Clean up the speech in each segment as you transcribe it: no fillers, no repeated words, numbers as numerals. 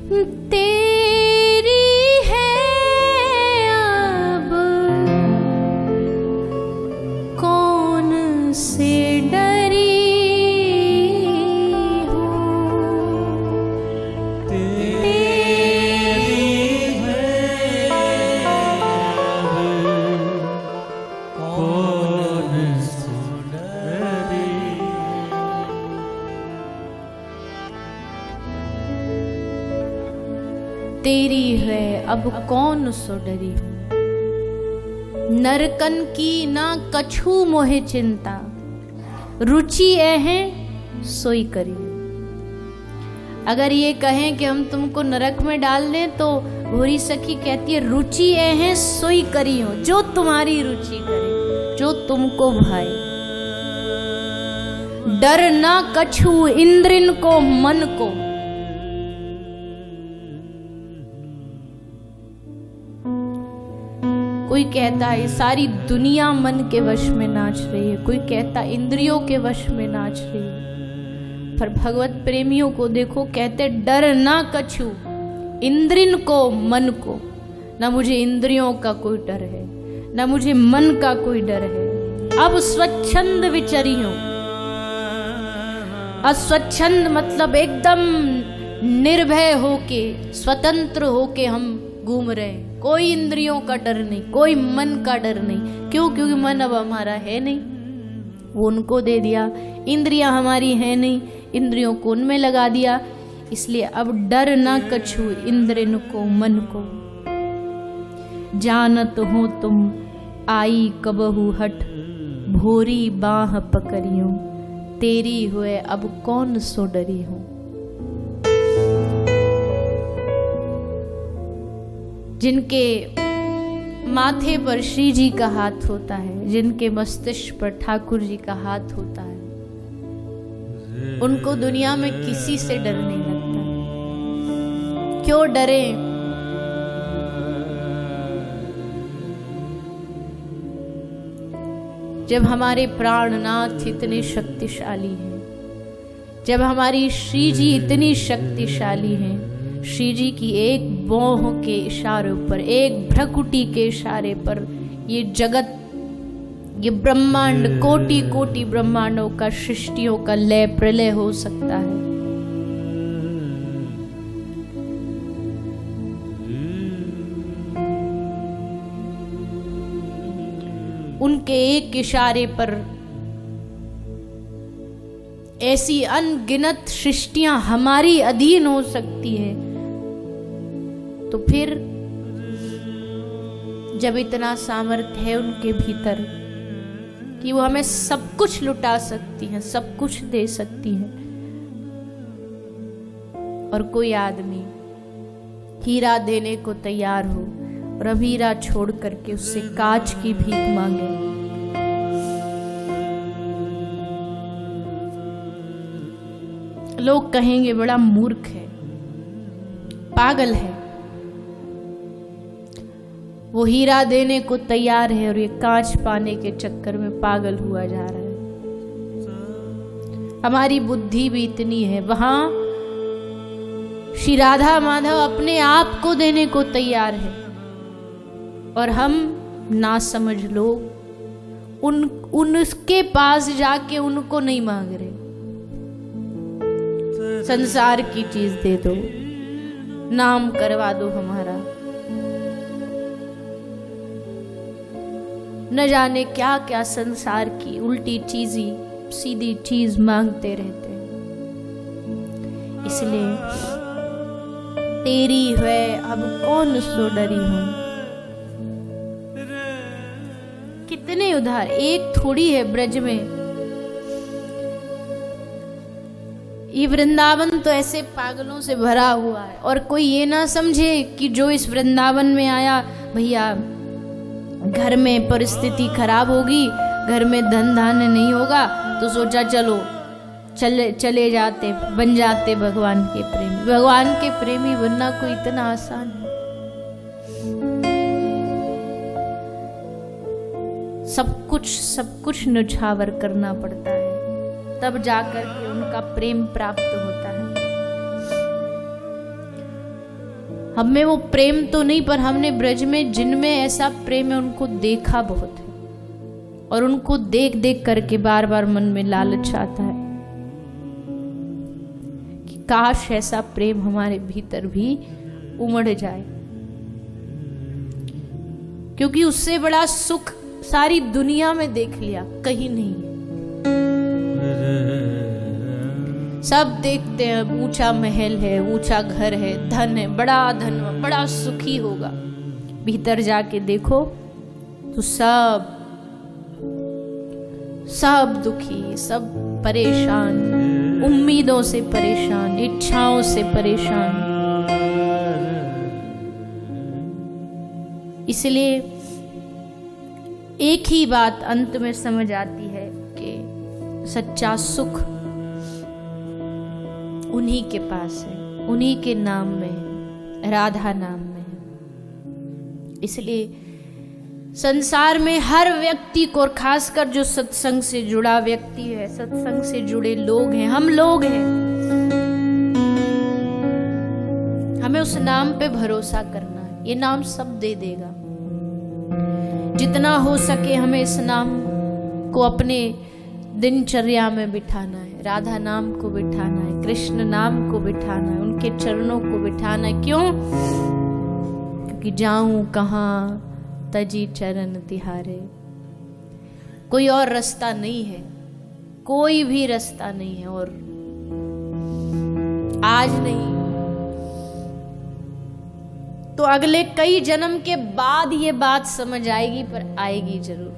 तेरी है अब कौन से डरी हूँ, तेरी है कौन से डरी। तेरी है अब कौन सो डरी हूँ, नरकन की ना कछु मोहे चिंता, रुचि है सोई करी। अगर ये कहें कि हम तुमको नरक में डाल दें तो भूरी सखी कहती है रुचि है सोई करी हो, जो तुम्हारी रुचि करे, जो तुमको भाए। डर ना कछु इंद्रिन को मन को, कोई कहता है सारी दुनिया मन के वश में नाच रही है, कोई कहता इंद्रियों के वश में नाच रही है। पर भगवत प्रेमियों को देखो, कहते डर ना कछु इंद्रिन को मन को, ना मुझे इंद्रियों का कोई डर है, ना मुझे मन का कोई डर है। अब स्वच्छंद विचरी हूं, अस्वच्छंद मतलब एकदम निर्भय होके, स्वतंत्र होके हम घूम रहे हैं। कोई इंद्रियों का डर नहीं, कोई मन का डर नहीं। क्यों? क्योंकि मन अब हमारा है नहीं, वो उनको दे दिया। इंद्रियां हमारी है नहीं, इंद्रियों को उनमें लगा दिया। इसलिए अब डर ना कछु इंद्रिन को मन को। जानत हो तुम आई कबहु हट, भोरी बाह पकड़ियो, तेरी हुए अब कौन सो डरी हूं। जिनके माथे पर श्री जी का हाथ होता है, जिनके मस्तिष्क पर ठाकुर जी का हाथ होता है, उनको दुनिया में किसी से डर नहीं लगता। क्यों डरे? जब हमारे प्राणनाथ इतने शक्तिशाली हैं, जब हमारी श्री जी इतनी शक्तिशाली हैं, श्री जी की एक भौं के इशारे पर, एक भ्रकुटी के इशारे पर ये जगत, ये ब्रह्मांड, कोटि कोटि ब्रह्मांडों का, सृष्टियों का लय प्रलय हो सकता है। उनके एक इशारे पर ऐसी अनगिनत सृष्टियां हमारी अधीन हो सकती है। तो फिर जब इतना सामर्थ्य है उनके भीतर कि वो हमें सब कुछ लुटा सकती हैं, सब कुछ दे सकती हैं, और कोई आदमी हीरा देने को तैयार हो और अब हीरा छोड़ करके उससे कांच की भीख मांगे, लोग कहेंगे बड़ा मूर्ख है, पागल है। वो हीरा देने को तैयार है और ये कांच पाने के चक्कर में पागल हुआ जा रहा है। हमारी बुद्धि भी इतनी है। वहां श्री राधा माधव अपने आप को देने को तैयार है और हम ना समझ लोग उनके पास जाके उनको नहीं मांग रहे। संसार की चीज दे दो, नाम करवा दो हमारा, न जाने क्या क्या संसार की उल्टी चीजी सीधी चीज मांगते रहते हैं। इसलिए तेरी है अब कौन सो डरी हूं। कितने उधार, एक थोड़ी है ब्रज में। ये वृंदावन तो ऐसे पागलों से भरा हुआ है, और कोई ये ना समझे कि जो इस वृंदावन में आया, भैया घर में परिस्थिति खराब होगी, घर में धन धान्य नहीं होगा, तो सोचा चलो चले जाते, बन जाते भगवान के प्रेमी। भगवान के प्रेमी बनना कोई इतना आसान है? सब कुछ न्यौछावर करना पड़ता है, तब जाकर के उनका प्रेम प्राप्त होता है। हम में वो प्रेम तो नहीं, पर हमने ब्रज में जिनमें ऐसा प्रेम है उनको देखा बहुत है, और उनको देख देख करके बार बार मन में लालच आता है कि काश ऐसा प्रेम हमारे भीतर भी उमड़ जाए, क्योंकि उससे बड़ा सुख सारी दुनिया में देख लिया, कहीं नहीं है। सब देखते हैं ऊंचा महल है, ऊंचा घर है, धन है, बड़ा धन, बड़ा सुखी होगा। भीतर जाके देखो तो सब दुखी, सब परेशान, उम्मीदों से परेशान, इच्छाओं से परेशान। इसलिए एक ही बात अंत में समझ आती है कि सच्चा सुख उन्हीं के पास है, उन्हीं के नाम में है, राधा नाम में है। इसलिए संसार में हर व्यक्ति को, और खासकर जो सत्संग से जुड़ा व्यक्ति है, सत्संग से जुड़े लोग हैं, हम लोग हैं, हमें उस नाम पे भरोसा करना है। ये नाम सब दे देगा। जितना हो सके हमें इस नाम को अपने दिनचर्या में बिठाना है, राधा नाम को बिठाना है, कृष्ण नाम को बिठाना है, उनके चरणों को बिठाना है। क्यों? क्योंकि जाऊं कहाँ तजी चरण तिहारे। कोई और रास्ता नहीं है, कोई भी रास्ता नहीं है, और आज नहीं तो अगले कई जन्म के बाद ये बात समझ आएगी, पर आएगी जरूर।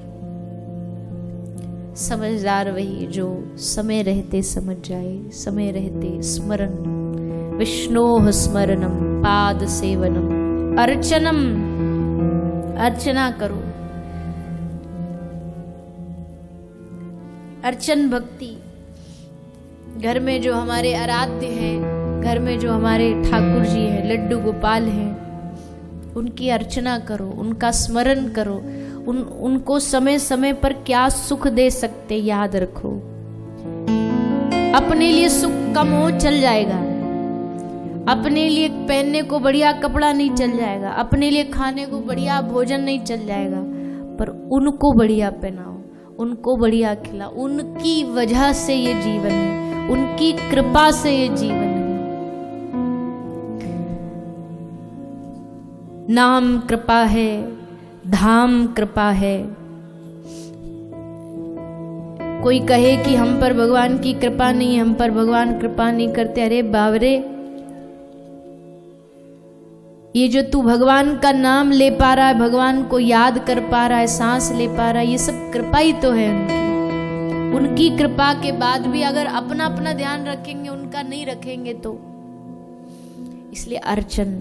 समझदार वही जो समय रहते समझ जाए, समय रहते स्मरण, विष्णोः स्मरणम पाद सेवनम अर्चनम। अर्चना करो, अर्चन भक्ति। घर में जो हमारे आराध्य हैं, घर में जो हमारे ठाकुर जी हैं, लड्डू गोपाल हैं, उनकी अर्चना करो, उनका स्मरण करो। उनको समय समय पर क्या सुख दे सकते याद रखो। अपने लिए सुख कम हो चल जाएगा, अपने लिए पहनने को बढ़िया कपड़ा नहीं चल जाएगा, अपने लिए खाने को बढ़िया भोजन नहीं चल जाएगा, पर उनको बढ़िया पहनाओ, उनको बढ़िया खिलाओ। उनकी वजह से ये जीवन है, उनकी कृपा से ये जीवन है। नाम कृपा है, धाम कृपा है। कोई कहे कि हम पर भगवान की कृपा नहीं, हम पर भगवान कृपा नहीं करते। अरे बावरे, ये जो तू भगवान का नाम ले पा रहा है, भगवान को याद कर पा रहा है, सांस ले पा रहा है, ये सब कृपा ही तो है उनकी। उनकी कृपा के बाद भी अगर अपना अपना ध्यान रखेंगे, उनका नहीं रखेंगे तो। इसलिए अर्चन,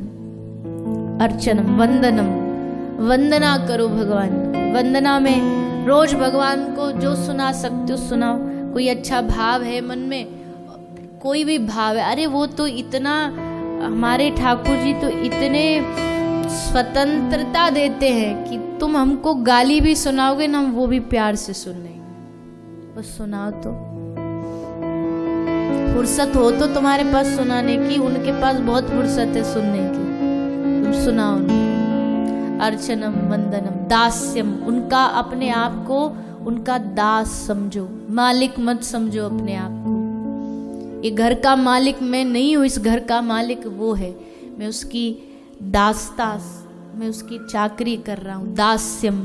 अर्चनम, वंदनम, वंदना करो भगवान। वंदना में रोज भगवान को जो सुना सकते हो सुनाओ। कोई अच्छा भाव है मन में, कोई भी भाव है, अरे वो तो इतना, हमारे ठाकुर जी तो इतने स्वतंत्रता देते हैं कि तुम हमको गाली भी सुनाओगे ना, हम वो भी प्यार से सुन लेंगे। बस सुनाओ तो, फुर्सत हो तो तुम्हारे पास सुनाने की, उनके पास बहुत फुर्सत है सुनने की, तुम सुनाओ ना। अर्चनम, वंदनम, दास्यम, उनका अपने आप को उनका दास समझो, मालिक मत समझो अपने आप को। ये घर का मालिक मैं नहीं हूँ, इस घर का मालिक वो है, मैं उसकी दास्तास, मैं उसकी चाकरी कर रहा हूँ। दास्यम,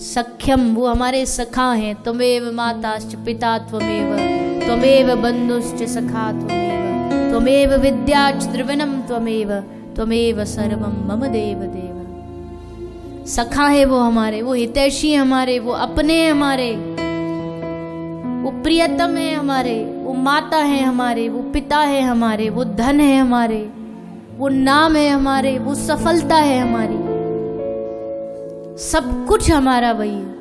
सख्यम, वो हमारे सखा हैं। त्वमेव माताश्च पिता त्वमेव, त्वमेव बंधुश्च सखा त्वमेव, त्वमेव विद्याच द्रविणम त्वमेव, त्वमेव सर्वम मम देव देव। सखा है वो हमारे, वो हितैषी हमारे, वो अपने हमारे, वो प्रियतम है हमारे, वो माता है हमारे, वो पिता है हमारे, वो धन है हमारे, वो नाम है हमारे, वो सफलता है हमारी, सब कुछ हमारा वही है।